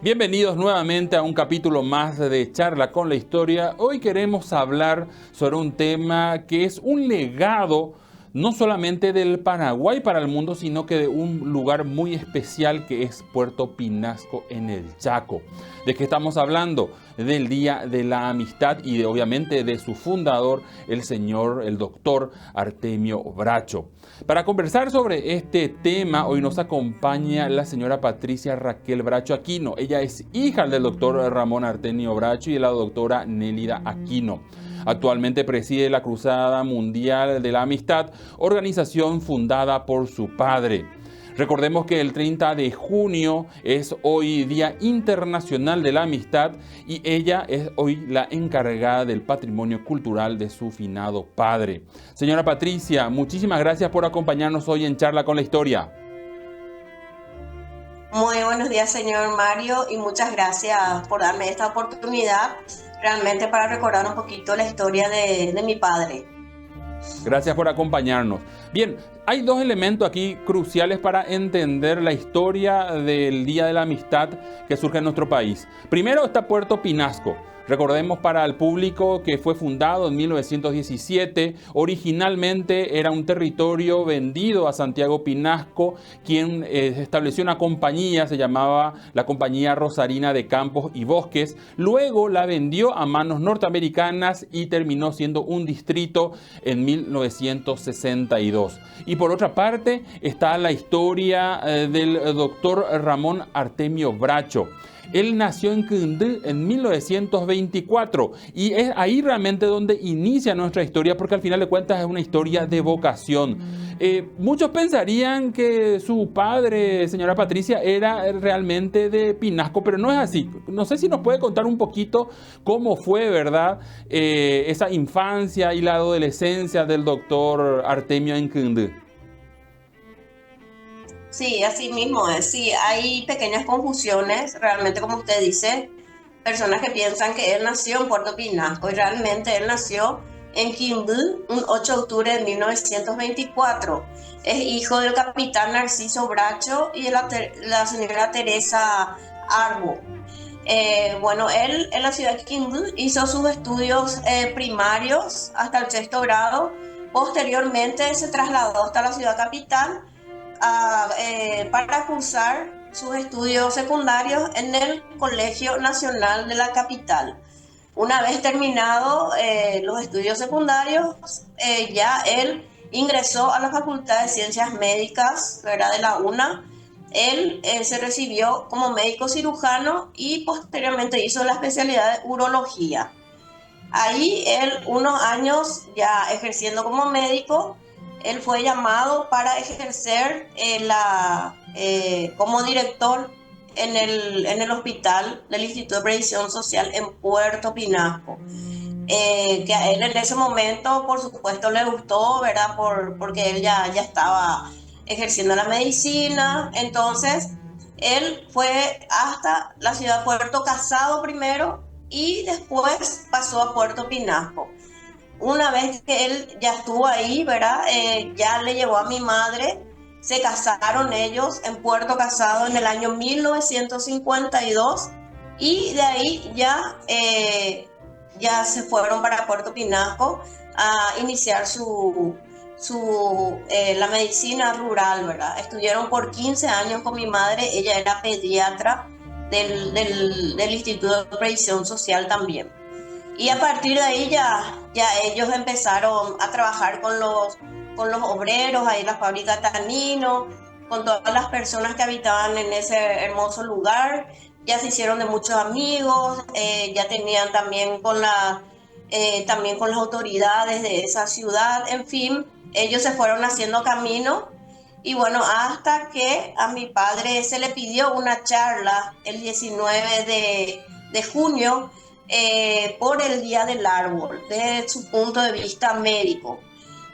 Bienvenidos nuevamente a un capítulo más de Charla con la Historia. Hoy queremos hablar sobre un tema que es un legado no solamente del Paraguay para el mundo, sino que de un lugar muy especial que es Puerto Pinasco en el Chaco. ¿De qué estamos hablando? Del Día de la Amistad y obviamente de su fundador, el doctor Artemio Bracho. Para conversar sobre este tema, hoy nos acompaña la señora Patricia Raquel Bracho Aquino. Ella es hija del doctor Ramón Artemio Bracho y de la doctora Nélida Aquino. Actualmente preside la Cruzada Mundial de la Amistad, organización fundada por su padre. Recordemos que el 30 de junio es hoy Día Internacional de la Amistad y ella es hoy la encargada del patrimonio cultural de su finado padre. Señora Patricia, muchísimas gracias por acompañarnos hoy en Charla con la Historia. Muy buenos días, señor Mario, y muchas gracias por darme esta oportunidad realmente para recordar un poquito la historia de mi padre. Gracias por acompañarnos. Bien, hay dos elementos aquí cruciales para entender la historia del Día de la Amistad que surge en nuestro país. Primero está Puerto Pinasco. Recordemos para el público que fue fundado en 1917. Originalmente era un territorio vendido a Santiago Pinasco, quien estableció una compañía, se llamaba la Compañía Rosarina de Campos y Bosques. Luego la vendió a manos norteamericanas y terminó siendo un distrito en 1962. Y por otra parte está la historia del doctor Ramón Artemio Bracho. Él nació en Quindú en 1924 y es ahí realmente donde inicia nuestra historia, porque al final de cuentas es una historia de vocación. Muchos pensarían que su padre, señora Patricia, era realmente de Pinasco, pero no es así. No sé si nos puede contar un poquito cómo fue, ¿verdad? Esa infancia y la adolescencia del doctor Artemio en Quindú. Sí, así mismo es. Sí, hay pequeñas confusiones, realmente como usted dice, personas que piensan que él nació en Puerto Pinasco y realmente él nació en Quindú un 8 de octubre de 1924. Es hijo del capitán Narciso Bracho y de la señora Teresa Arbo. Bueno, él en la ciudad de Quindú hizo sus estudios primarios hasta el sexto grado. Posteriormente se trasladó hasta la ciudad capital para cursar sus estudios secundarios en el Colegio Nacional de la capital. Una vez terminado los estudios secundarios, ya él ingresó a la Facultad de Ciencias Médicas, ¿verdad?, de la UNA. Él se recibió como médico cirujano y posteriormente hizo la especialidad de urología. Ahí él, unos años ya ejerciendo como médico, él fue llamado para ejercer como director en el hospital del Instituto de Previsión Social en Puerto Pinasco. Que a él en ese momento, por supuesto, le gustó, ¿verdad? Porque él ya estaba ejerciendo la medicina. Entonces, él fue hasta la ciudad de Puerto Casado primero y después pasó a Puerto Pinasco. Una vez que él ya estuvo ahí, ¿verdad? Ya le llevó a mi madre, se casaron ellos en Puerto Casado en el año 1952 y de ahí ya se fueron para Puerto Pinasco a iniciar la medicina rural, ¿verdad? Estuvieron por 15 años con mi madre, ella era pediatra del Instituto de Previsión Social también. Y a partir de ahí ya ellos empezaron a trabajar con los obreros, ahí en la fábrica Tanino, con todas las personas que habitaban en ese hermoso lugar. Ya se hicieron de muchos amigos, ya tenían también también con las autoridades de esa ciudad. En fin, ellos se fueron haciendo camino. Y bueno, hasta que a mi padre se le pidió una charla el 19 de junio, por el Día del Árbol, desde su punto de vista médico.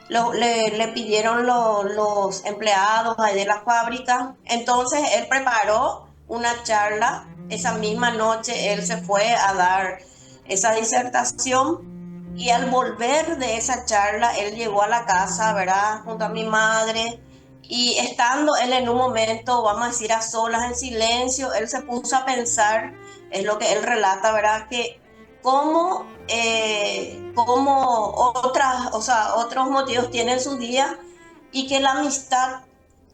Le pidieron los empleados de la fábrica, entonces él preparó una charla. Esa misma noche él se fue a dar esa disertación y al volver de esa charla él llegó a la casa, ¿verdad?, junto a mi madre Y estando él en un momento, vamos a decir, a solas, en silencio, él se puso a pensar, es lo que él relata, ¿verdad? Que cómo otras, o sea, otros motivos tienen su día y que la amistad,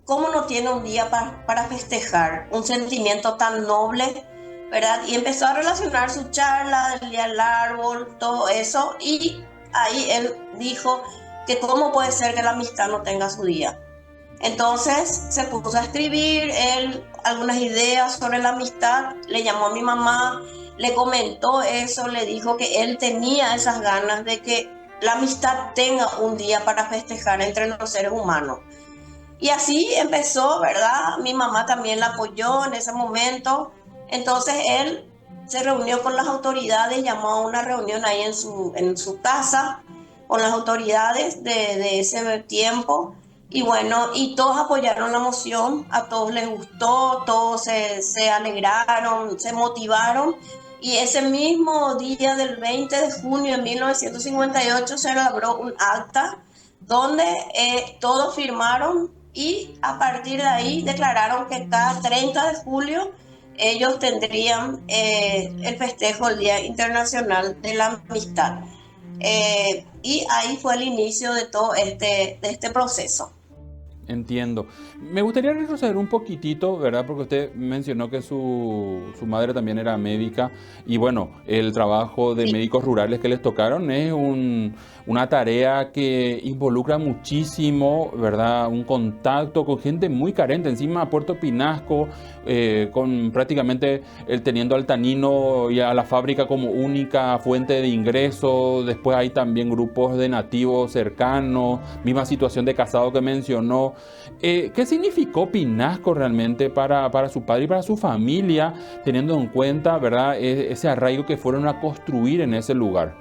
cómo no tiene un día para festejar un sentimiento tan noble, ¿verdad? Y empezó a relacionar su charla del día del árbol, todo eso, y ahí él dijo que cómo puede ser que la amistad no tenga su día. Entonces se puso a escribir él algunas ideas sobre la amistad, le llamó a mi mamá, le comentó eso, le dijo que él tenía esas ganas de que la amistad tenga un día para festejar entre los seres humanos. Y así empezó, ¿verdad? Mi mamá también la apoyó en ese momento. Entonces él se reunió con las autoridades, llamó a una reunión ahí en su casa con las autoridades de ese tiempo. Y bueno, y todos apoyaron la moción, a todos les gustó, todos se alegraron, se motivaron. Y ese mismo día del 20 de junio de 1958 se elaboró un acta donde todos firmaron y a partir de ahí declararon que cada 30 de julio ellos tendrían el festejo del Día Internacional de la Amistad. Y ahí fue el inicio de este proceso. Entiendo. Me gustaría retroceder un poquitito, ¿verdad? Porque usted mencionó que su madre también era médica y bueno, el trabajo de Sí. médicos rurales que les tocaron es una tarea que involucra muchísimo, ¿verdad? Un contacto con gente muy carente. Encima Puerto Pinasco, con prácticamente el teniendo al tanino y a la fábrica como única fuente de ingreso. Después hay también grupos de nativos cercanos, misma situación de casado que mencionó. ¿Qué significó Pinasco realmente para su padre y para su familia, teniendo en cuenta, ¿verdad?, ese arraigo que fueron a construir en ese lugar?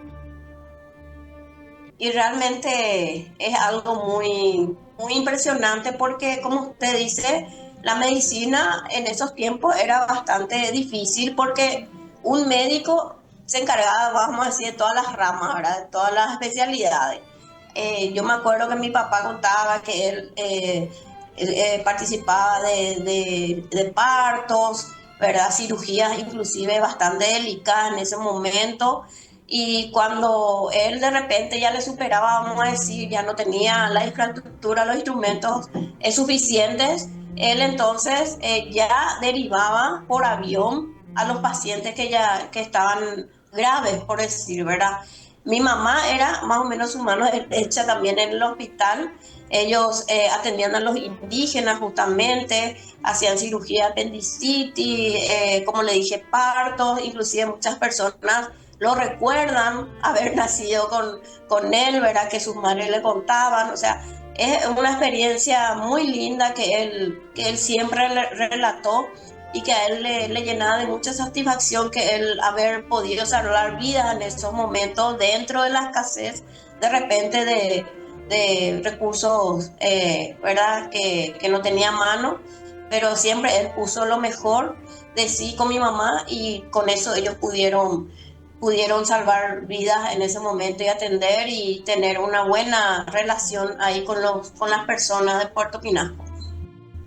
Y realmente es algo muy impresionante porque, como usted dice, la medicina en esos tiempos era bastante difícil porque un médico se encargaba, vamos a decir, de todas las ramas, ¿verdad? De todas las especialidades. Yo me acuerdo que mi papá contaba que él participaba de partos, ¿verdad? Cirugías inclusive bastante delicadas en ese momento. Y cuando él de repente ya le superaba, vamos a decir, ya no tenía la infraestructura, los instrumentos suficientes, él entonces ya derivaba por avión a los pacientes que estaban graves, por decir, ¿verdad? Mi mamá era más o menos su mano hecha también en el hospital. Ellos atendían a los indígenas justamente, hacían cirugía de apendicitis, como le dije, partos, inclusive muchas personas lo recuerdan haber nacido con él, ¿verdad? Que sus madres le contaban, o sea, es una experiencia muy linda que él siempre relató y que a él le llenaba de mucha satisfacción que él haber podido salvar vidas en esos momentos dentro de la escasez de repente de recursos, ¿verdad? Que no tenía a mano, pero siempre él puso lo mejor de sí con mi mamá y con eso ellos pudieron salvar vidas en ese momento y atender y tener una buena relación ahí con las personas de Puerto Pinasco.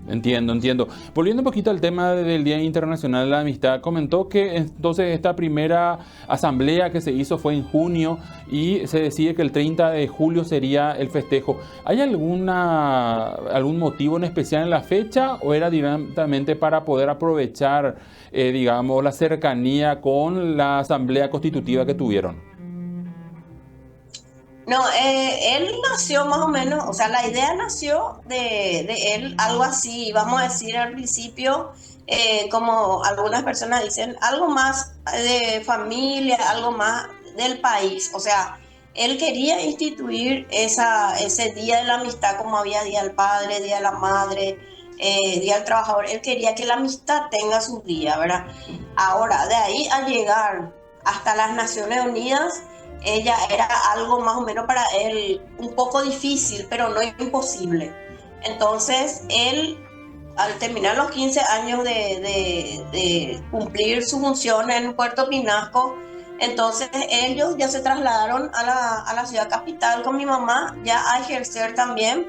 Entiendo, entiendo. Volviendo un poquito al tema del Día Internacional de la Amistad, comentó que entonces esta primera asamblea que se hizo fue en junio y se decide que el 30 de julio sería el festejo. ¿Hay algún motivo en especial en la fecha o era directamente para poder aprovechar, digamos, la cercanía con la asamblea constitutiva que tuvieron? No, él nació más o menos, o sea, la idea nació de él, algo así, vamos a decir al principio, como algunas personas dicen, algo más de familia, algo más del país. O sea, él quería instituir ese día de la amistad como había Día del Padre, Día de la Madre, Día del Trabajador. Él quería que la amistad tenga su día, ¿verdad? Ahora, de ahí a llegar hasta las Naciones Unidas, ella era algo más o menos para él un poco difícil, pero no imposible. Entonces, él, al terminar los 15 años de cumplir su función en Puerto Pinasco, entonces ellos ya se trasladaron a la ciudad capital con mi mamá, ya a ejercer también.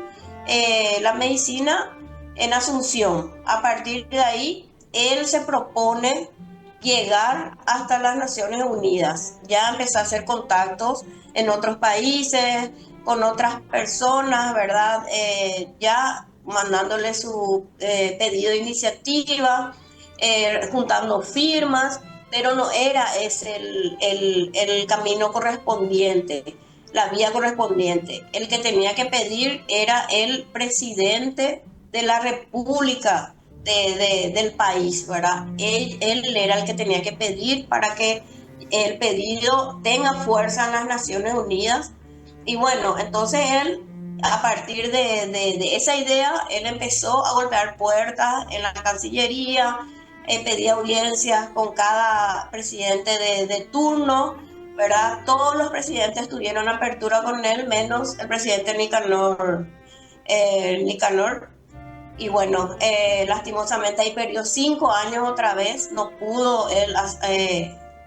la medicina en Asunción. A partir de ahí, él se propone llegar hasta las Naciones Unidas. Ya empezó a hacer contactos en otros países, con otras personas, ¿verdad? Ya mandándole su pedido de iniciativa, juntando firmas, pero no era ese el camino correspondiente, la vía correspondiente. El que tenía que pedir era el presidente de la República del país, ¿verdad? Él era el que tenía que pedir para que el pedido tenga fuerza en las Naciones Unidas. Y bueno, entonces él, a partir de esa idea, él empezó a golpear puertas en la Cancillería, pedía audiencias con cada presidente de turno, ¿verdad? Todos los presidentes tuvieron apertura con él, menos el presidente Nicanor. Y bueno, lastimosamente ahí perdió 5 años otra vez, no pudo él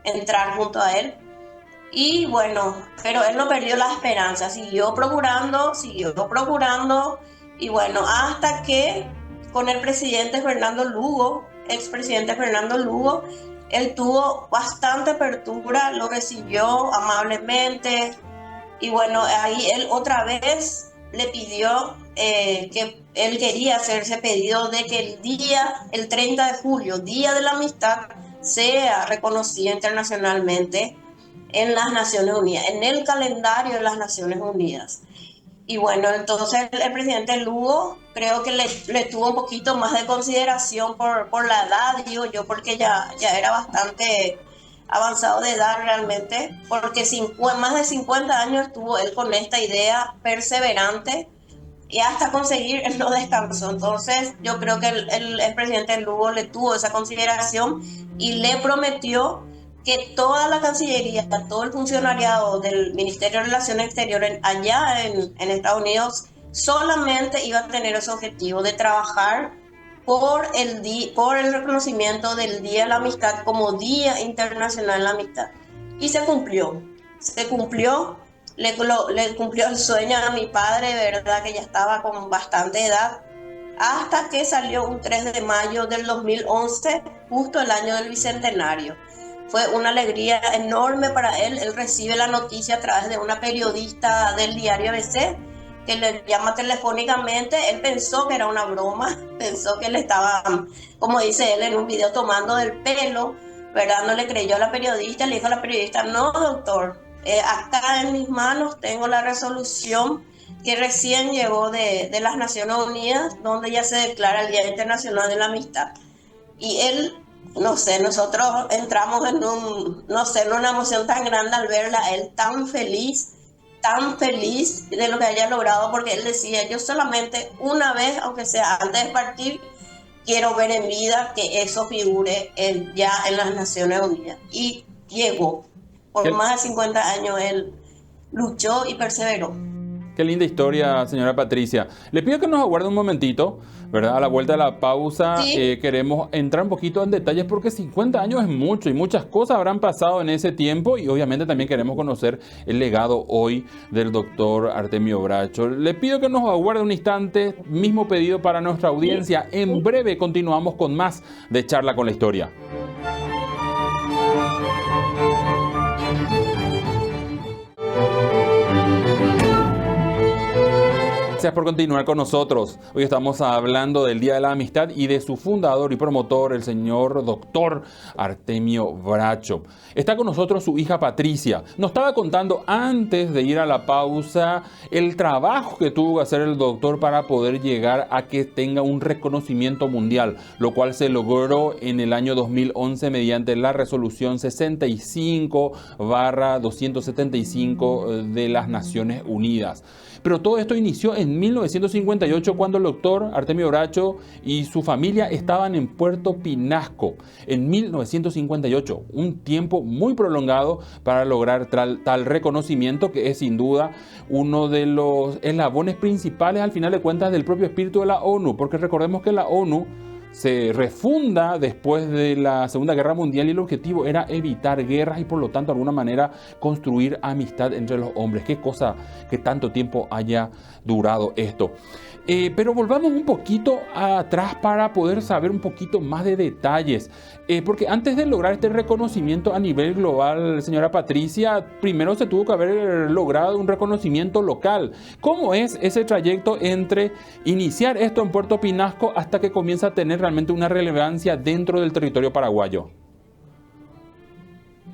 entrar junto a él. Y bueno, pero él no perdió la esperanza, siguió procurando, y bueno, hasta que con el presidente Fernando Lugo, expresidente Fernando Lugo, él tuvo bastante apertura, lo recibió amablemente, y bueno, ahí él otra vez le pidió que él quería hacer ese pedido de que el 30 de julio, Día de la Amistad, sea reconocido internacionalmente en las Naciones Unidas, en el calendario de las Naciones Unidas. Y bueno, entonces el presidente Lugo creo que le tuvo un poquito más de consideración por la edad, digo yo, porque ya era bastante avanzado de edad realmente, porque más de 50 años estuvo él con esta idea perseverante y hasta conseguir él no descansó. Entonces yo creo que el presidente Lugo le tuvo esa consideración y le prometió que toda la Cancillería, todo el funcionariado del Ministerio de Relaciones Exteriores allá en Estados Unidos solamente iba a tener ese objetivo de trabajar por el reconocimiento del Día de la Amistad como Día Internacional de la Amistad. Y se cumplió, le cumplió el sueño a mi padre, verdad que ya estaba con bastante edad, hasta que salió un 3 de mayo del 2011, justo el año del Bicentenario. Fue una alegría enorme para él. Él recibe la noticia a través de una periodista del diario ABC que le llama telefónicamente. Él pensó que era una broma, pensó que le estaban, como dice él en un video, tomando del pelo, ¿verdad? No le creyó a la periodista, le dijo a la periodista: no, doctor, acá en mis manos tengo la resolución que recién llegó de las Naciones Unidas, donde ya se declara el Día Internacional de la Amistad. Y él, no sé, nosotros entramos en una emoción tan grande al verla, él tan feliz de lo que haya logrado, porque él decía: yo solamente una vez, aunque sea antes de partir, quiero ver en vida que eso figure ya en las Naciones Unidas. Y llegó. Por más de 50 años él luchó y perseveró. Qué linda historia, señora Patricia. Le pido que nos aguarde un momentito, ¿verdad? A la vuelta de la pausa, sí. Queremos entrar un poquito en detalles porque 50 años es mucho y muchas cosas habrán pasado en ese tiempo, y obviamente también queremos conocer el legado hoy del doctor Artemio Bracho. Le pido que nos aguarde un instante, mismo pedido para nuestra audiencia. Sí. En breve continuamos con más de Charla con la Historia. Gracias por continuar con nosotros. Hoy estamos hablando del Día de la Amistad y de su fundador y promotor, el señor doctor Artemio Bracho. Está con nosotros su hija Patricia. Nos estaba contando antes de ir a la pausa el trabajo que tuvo que hacer el doctor para poder llegar a que tenga un reconocimiento mundial, lo cual se logró en el año 2011 mediante la resolución 65/275 de las Naciones Unidas. Pero todo esto inició en 1958, cuando el doctor Artemio Bracho y su familia estaban en Puerto Pinasco. En 1958, un tiempo muy prolongado para lograr tal reconocimiento, que es sin duda uno de los eslabones principales, al final de cuentas, del propio espíritu de la ONU, porque recordemos que la ONU se refunda después de la Segunda Guerra Mundial y el objetivo era evitar guerras y por lo tanto de alguna manera construir amistad entre los hombres. Qué cosa que tanto tiempo haya durado esto. Pero volvamos un poquito atrás para poder saber un poquito más de detalles. Porque antes de lograr este reconocimiento a nivel global, señora Patricia, primero se tuvo que haber logrado un reconocimiento local. ¿Cómo es ese trayecto entre iniciar esto en Puerto Pinasco hasta que comienza a tener realmente una relevancia dentro del territorio paraguayo?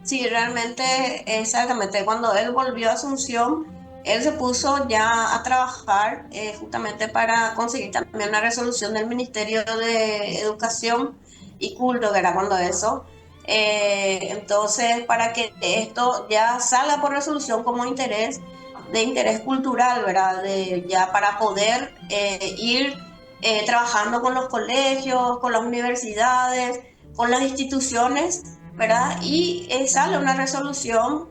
Sí, realmente, exactamente. Cuando él volvió a Asunción, él se puso ya a trabajar justamente para conseguir también una resolución del Ministerio de Educación y Culto, que era cuando eso. Entonces, para que esto ya salga por resolución como de interés cultural, ¿verdad? Ya para poder ir trabajando con los colegios, con las universidades, con las instituciones, ¿verdad? Y sale una resolución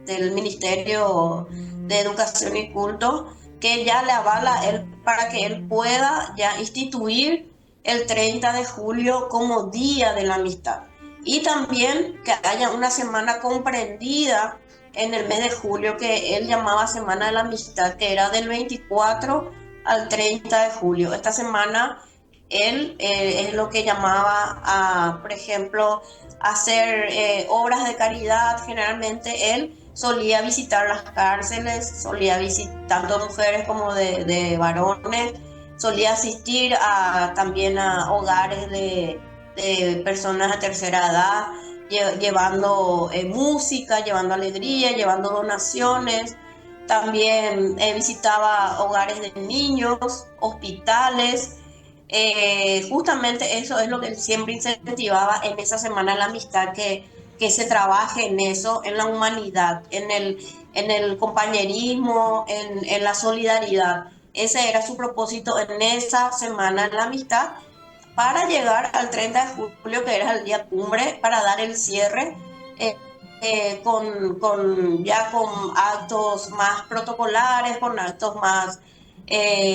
del Ministerio de Educación y Culto que ya le avala él para que él pueda ya instituir el 30 de julio como Día de la Amistad. Y también que haya una semana comprendida en el mes de julio que él llamaba Semana de la Amistad, que era del 24 al 30 de julio. Esta semana él es lo que llamaba a, por ejemplo, hacer obras de caridad. Generalmente él solía visitar las cárceles, solía visitar tanto mujeres como de varones, solía asistir también a hogares de personas de tercera edad, llevando música, llevando alegría, llevando donaciones. También visitaba hogares de niños, hospitales. Justamente eso es lo que él siempre incentivaba en esa semana de la amistad, que se trabaje en eso, en la humanidad, en el compañerismo, en la solidaridad. Ese era su propósito en esa semana de la amistad, para llegar al 30 de julio, que era el día cumbre, para dar el cierre ya con actos más protocolares, con actos más,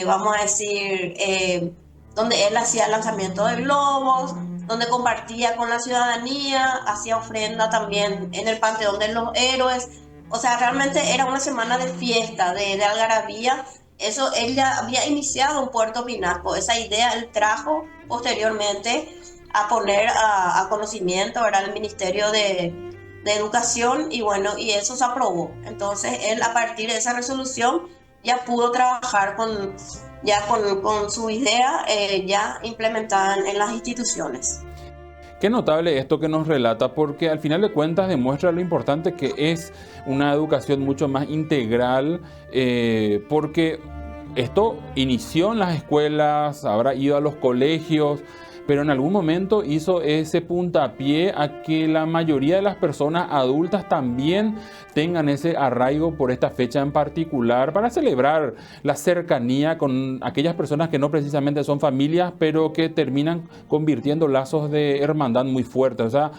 vamos a decir, donde él hacía el lanzamiento de globos, donde compartía con la ciudadanía, hacía ofrenda también en el Panteón de los Héroes. O sea, realmente era una semana de fiesta, de algarabía. Eso él ya había iniciado en Puerto Pinasco. Esa idea él trajo posteriormente a poner a conocimiento, ¿verdad?, el Ministerio de Educación, y bueno, y eso se aprobó. Entonces él, a partir de esa resolución, ya pudo trabajar con su idea ya implementada en las instituciones. Qué notable esto que nos relata, porque al final de cuentas demuestra lo importante que es una educación mucho más integral, porque esto inició en las escuelas, habrá ido a los colegios, pero en algún momento hizo ese puntapié a que la mayoría de las personas adultas también tengan ese arraigo por esta fecha en particular, para celebrar la cercanía con aquellas personas que no precisamente son familias, pero que terminan convirtiendo lazos de hermandad muy fuertes. O sea,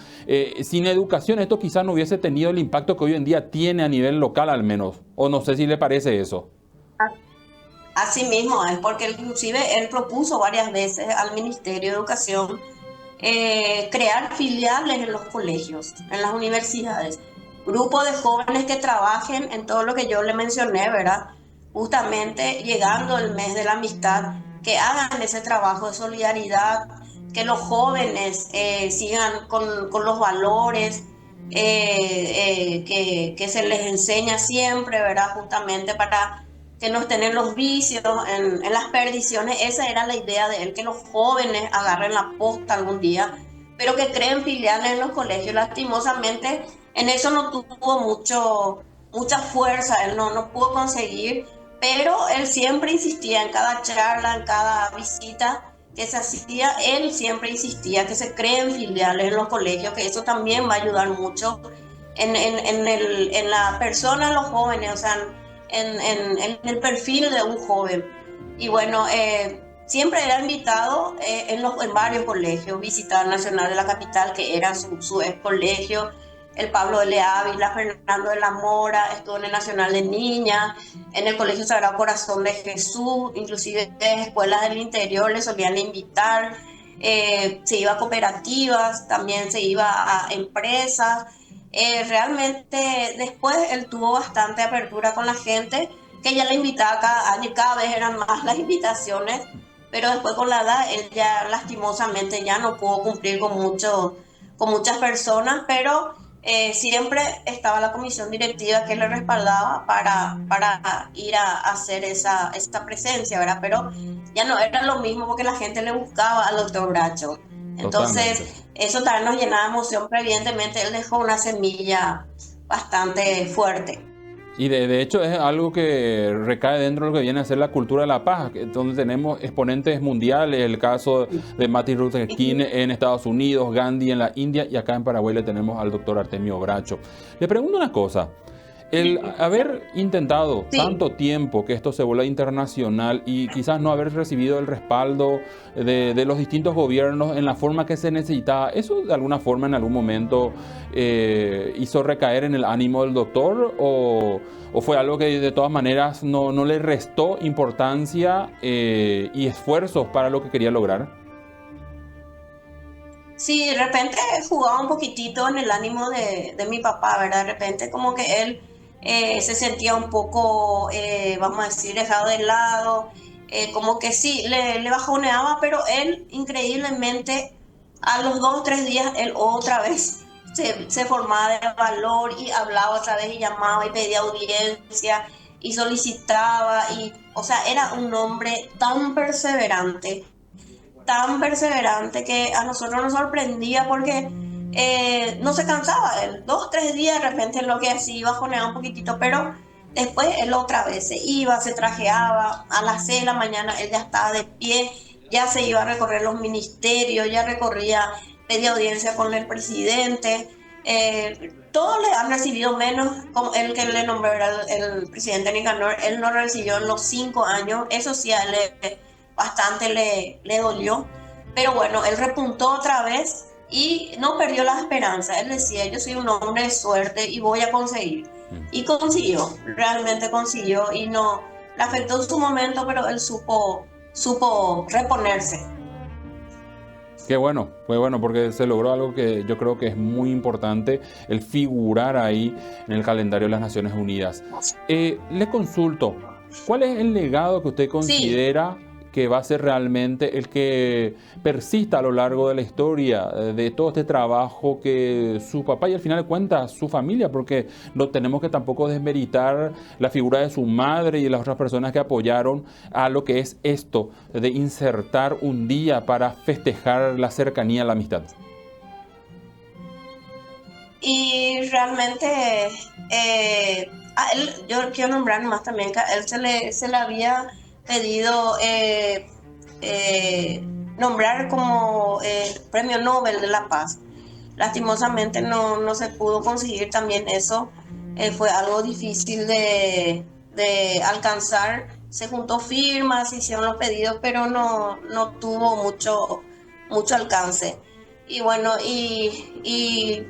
sin educación esto quizás no hubiese tenido el impacto que hoy en día tiene a nivel local al menos, o no sé si le parece eso. Así mismo es, porque inclusive él propuso varias veces al Ministerio de Educación crear filiales en los colegios, en las universidades, grupos de jóvenes que trabajen en todo lo que yo le mencioné, ¿verdad? Justamente llegando el mes de la amistad, que hagan ese trabajo de solidaridad, que los jóvenes sigan con los valores que se les enseña siempre, ¿verdad? Justamente para que no estén en los vicios, en las perdiciones. Esa era la idea de él, que los jóvenes agarren la posta algún día, pero que creen filiales en los colegios. Lastimosamente, en eso no tuvo mucha fuerza, él no pudo conseguir, pero él siempre insistía en cada charla, en cada visita que se hacía, él siempre insistía que se creen filiales en los colegios, que eso también va a ayudar mucho en la persona, en los jóvenes, o sea, en el perfil de un joven. Y bueno, siempre era invitado en varios colegios, visitar Nacional de la Capital, que era su ex colegio, el Pablo L. Ávila, Fernando de la Mora, estuvo en el Nacional de Niñas, en el Colegio Sagrado Corazón de Jesús, inclusive escuelas del interior le solían invitar. Se iba a cooperativas, también se iba a empresas. Realmente después él tuvo bastante apertura con la gente, que ella le invitaba cada año y cada vez eran más las invitaciones, pero después con la edad él ya lastimosamente ya no pudo cumplir con muchas personas, pero siempre estaba la comisión directiva que le respaldaba para ir a hacer esa presencia, ¿verdad? Pero ya no era lo mismo porque la gente le buscaba al doctor Bracho. Totalmente. Entonces, eso también nos llenaba de emoción, pero evidentemente él dejó una semilla bastante fuerte. Y de hecho es algo que recae dentro de lo que viene a ser la cultura de la paz, donde tenemos exponentes mundiales, el caso de Martin Luther King en Estados Unidos, Gandhi en la India, y acá en Paraguay le tenemos al doctor Artemio Bracho. Le pregunto una cosa, el haber intentado Sí. tanto tiempo que esto se vuelva internacional y quizás no haber recibido el respaldo de los distintos gobiernos en la forma que se necesitaba, ¿eso de alguna forma en algún momento hizo recaer en el ánimo del doctor o fue algo que de todas maneras no le restó importancia y esfuerzos para lo que quería lograr? Sí, de repente jugaba un poquitito en el ánimo de mi papá, ¿verdad? De repente como que él se sentía un poco, vamos a decir, dejado de lado, como que sí, le bajoneaba, pero él increíblemente a los 2 o 3 días él otra vez se formaba de valor y hablaba otra vez y llamaba y pedía audiencia y solicitaba y, o sea, era un hombre tan perseverante que a nosotros nos sorprendía porque no se cansaba. Él 2 o 3 días de repente lo que hacía iba a bajonear un poquitito, pero después él otra vez se iba, se trajeaba, a las 6 de la mañana él ya estaba de pie, ya se iba a recorrer los ministerios, ya recorría, pedía audiencia con el presidente. Todos le han recibido menos, como el que le nombró era el presidente Nicanor, él no recibió en los 5 años, eso sí a él bastante le dolió, pero bueno, él repuntó otra vez y no perdió la esperanza. Él decía, yo soy un hombre de suerte y voy a conseguir. Y consiguió, realmente consiguió y no, le afectó en su momento, pero él supo reponerse. Qué bueno, fue bueno porque se logró algo que yo creo que es muy importante, el figurar ahí en el calendario de las Naciones Unidas. Le consulto, ¿cuál es el legado que usted Sí. considera que va a ser realmente el que persista a lo largo de la historia de todo este trabajo que su papá y al final de cuentas su familia, porque no tenemos que tampoco desmeritar la figura de su madre y de las otras personas que apoyaron a lo que es esto de insertar un día para festejar la cercanía, la amistad? Y realmente, yo quiero nombrar más también que a él se le había pedido nombrar como Premio Nobel de la Paz. Lastimosamente no se pudo conseguir también eso. Fue algo difícil de alcanzar. Se juntó firmas, se hicieron los pedidos, pero no tuvo mucho alcance. Y bueno, y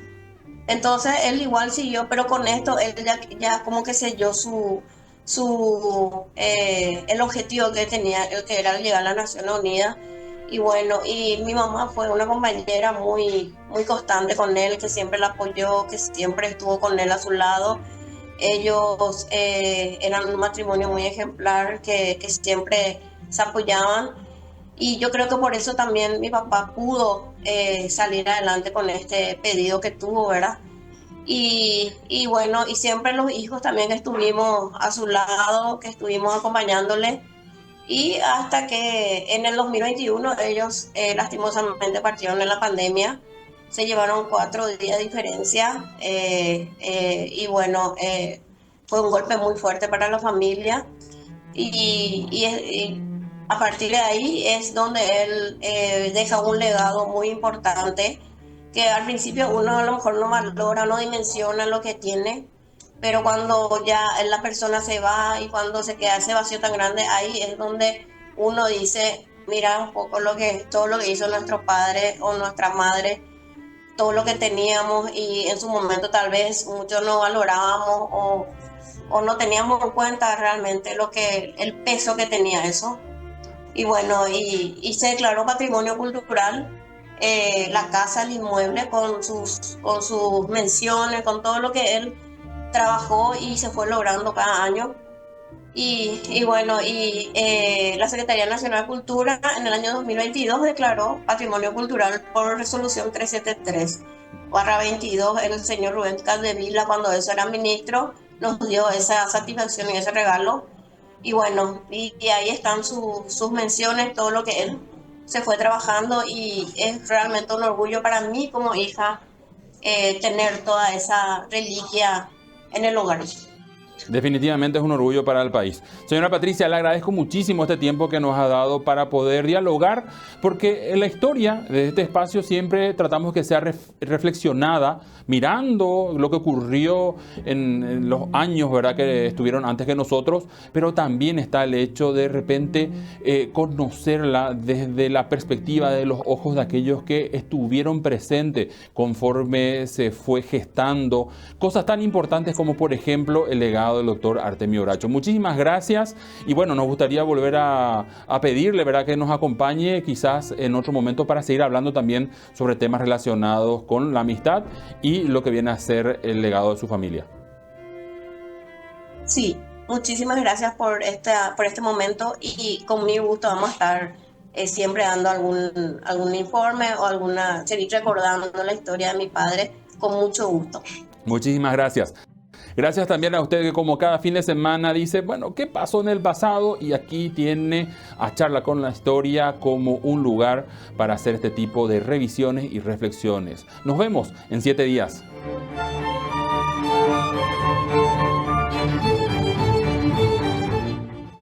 entonces él igual siguió, pero con esto él ya como que selló el objetivo que tenía, el que era llegar a las Naciones Unidas. Y bueno, y mi mamá fue una compañera muy constante con él, que siempre la apoyó, que siempre estuvo con él a su lado. Ellos eran un matrimonio muy ejemplar, que siempre se apoyaban. Y yo creo que por eso también mi papá pudo salir adelante con este pedido que tuvo, ¿verdad? Y bueno, y siempre los hijos también que estuvimos a su lado, que estuvimos acompañándole. Y hasta que en el 2021 ellos lastimosamente partieron en la pandemia, se llevaron 4 días de diferencia y bueno, fue un golpe muy fuerte para la familia y a partir de ahí es donde él deja un legado muy importante que al principio uno a lo mejor no valora, no dimensiona lo que tiene, pero cuando ya la persona se va y cuando se queda ese vacío tan grande, ahí es donde uno dice, mira un poco todo lo que hizo nuestro padre o nuestra madre, todo lo que teníamos y en su momento tal vez muchos no valorábamos o no teníamos en cuenta realmente el peso que tenía eso. Y bueno, y se declaró patrimonio cultural la casa, el inmueble, con sus menciones, con todo lo que él trabajó y se fue logrando cada año. Y bueno, la Secretaría Nacional de Cultura en el año 2022 declaró Patrimonio Cultural por resolución 373/22. El señor Rubén Caldevila, cuando eso era ministro, nos dio esa satisfacción y ese regalo. Y bueno, y ahí están sus menciones, todo lo que él se fue trabajando, y es realmente un orgullo para mí como hija tener toda esa reliquia en el hogar. Definitivamente es un orgullo para el país. Señora Patricia, le agradezco muchísimo este tiempo que nos ha dado para poder dialogar, porque en la historia de este espacio siempre tratamos que sea reflexionada, mirando lo que ocurrió en los años, ¿verdad?, que estuvieron antes que nosotros, pero también está el hecho de repente conocerla desde la perspectiva de los ojos de aquellos que estuvieron presentes conforme se fue gestando cosas tan importantes como, por ejemplo, el legado del doctor Artemio Bracho. Muchísimas gracias, y bueno, nos gustaría volver a pedirle, ¿verdad?, que nos acompañe quizás en otro momento para seguir hablando también sobre temas relacionados con la amistad y lo que viene a ser el legado de su familia. Sí, muchísimas gracias por este momento, y con mi gusto vamos a estar siempre dando algún informe o seguir recordando la historia de mi padre con mucho gusto. Muchísimas gracias. Gracias también a usted que como cada fin de semana dice, bueno, ¿qué pasó en el pasado? Y aquí tiene a Charla con la Historia como un lugar para hacer este tipo de revisiones y reflexiones. Nos vemos en 7 días.